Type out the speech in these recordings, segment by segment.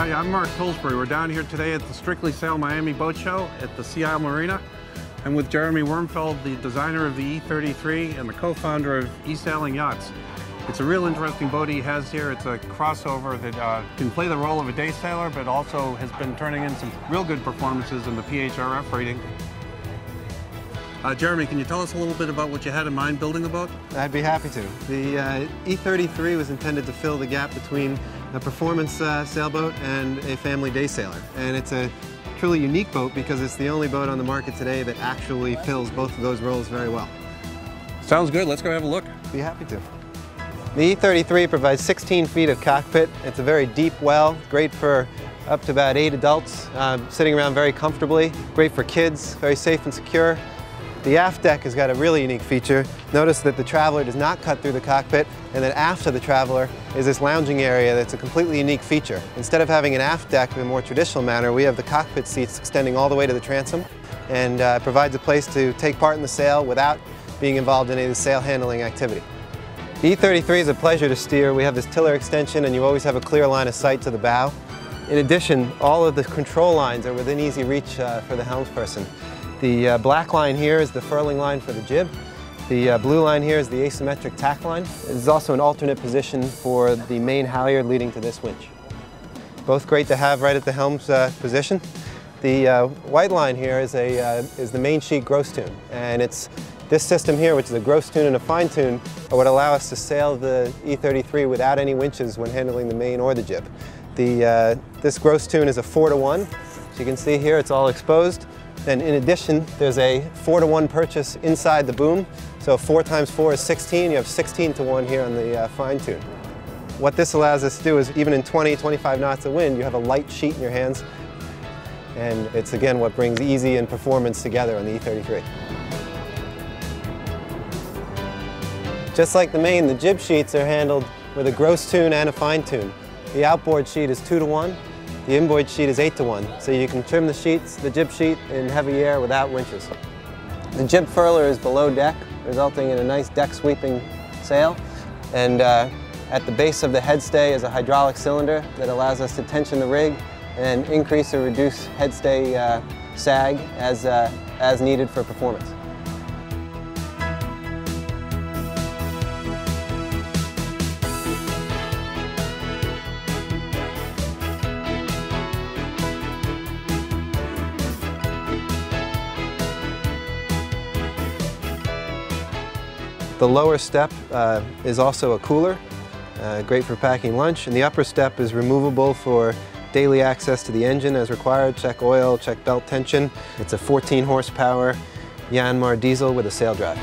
Hi, I'm Mark Pillsbury. We're down here today at the Strictly Sail Miami Boat Show at the Sea Isle Marina. I'm with Jeremy Wurmfeld, the designer of the e33 and the co-founder of Sailing Yachts. It's a real interesting boat he has here. It's a crossover that can play the role of a day sailor, but also has been turning in some real good performances in the PHRF rating. Jeremy, can you tell us a little bit about what you had in mind building the boat? I'd be happy to. The e33 was intended to fill the gap between a performance sailboat and a family day sailor. And it's a truly unique boat because it's the only boat on the market today that actually fills both of those roles very well. Sounds good. Let's go have a look. Be happy to. The e33 provides 16 feet of cockpit. It's a very deep well, great for up to about 8 adults, sitting around very comfortably, great for kids, very safe and secure. The aft deck has got a really unique feature. Notice that the traveler does not cut through the cockpit, and then aft of the traveler is this lounging area that's a completely unique feature. Instead of having an aft deck in a more traditional manner, we have the cockpit seats extending all the way to the transom, and provides a place to take part in the sail without being involved in any of the sail handling activity. The e33 is a pleasure to steer. We have this tiller extension, and you always have a clear line of sight to the bow. In addition, all of the control lines are within easy reach for the helmsperson. The black line here is the furling line for the jib. The blue line here is the asymmetric tack line. There's also an alternate position for the main halyard leading to this winch. Both great to have right at the helm's position. The white line here is the main sheet gross tune, and it's this system here, which is a gross tune and a fine tune, would allow us to sail the e33 without any winches when handling the main or the jib. This gross tune is a 4-to-1. So you can see here it's all exposed. And in addition, there's a 4-to-1 purchase inside the boom. So 4 times 4 is 16. You have 16-to-1 here on the fine tune. What this allows us to do is even in 20, 25 knots of wind, you have a light sheet in your hands. And it's again what brings easy and performance together on the e33. Just like the main, the jib sheets are handled with a gross tune and a fine tune. The outboard sheet is 2-to-1. The inboard sheet is 8-to-1, so you can trim the sheets, the jib sheet, in heavy air without winches. The jib furler is below deck, resulting in a nice deck sweeping sail. And at the base of the headstay is a hydraulic cylinder that allows us to tension the rig and increase or reduce headstay sag as needed for performance. The lower step is also a cooler, great for packing lunch, and the upper step is removable for daily access to the engine as required, check oil, check belt tension. It's a 14 horsepower Yanmar diesel with a sail drive.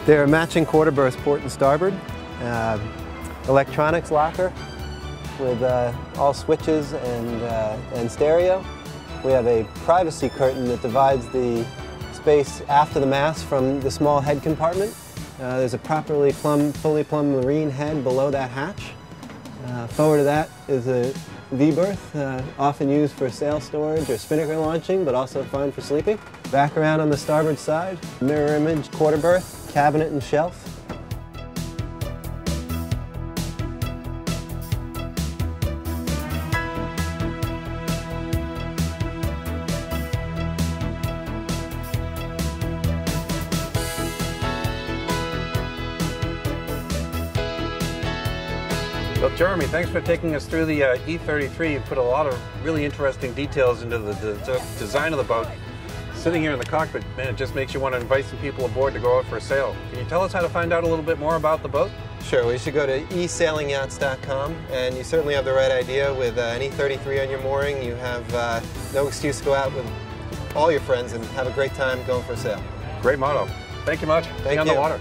There are matching quarter berths port and starboard, electronics locker with all switches and stereo. We have a privacy curtain that divides the space after the mast from the small head compartment. There's a properly fully plumbed marine head below that hatch. Forward of that is a V-berth, often used for sail storage or spinnaker launching, but also fine for sleeping. Back around on the starboard side, mirror image quarter berth, cabinet and shelf. Well, Jeremy, thanks for taking us through the e33. You put a lot of really interesting details into the design of the boat. Sitting here in the cockpit, man, it just makes you want to invite some people aboard to go out for a sail. Can you tell us how to find out a little bit more about the boat? Sure, well, you should go to eSailingYachts.com, and you certainly have the right idea. With an e33 on your mooring, you have no excuse to go out with all your friends and have a great time going for a sail. Great motto. Thank you much. Thank you. On the water.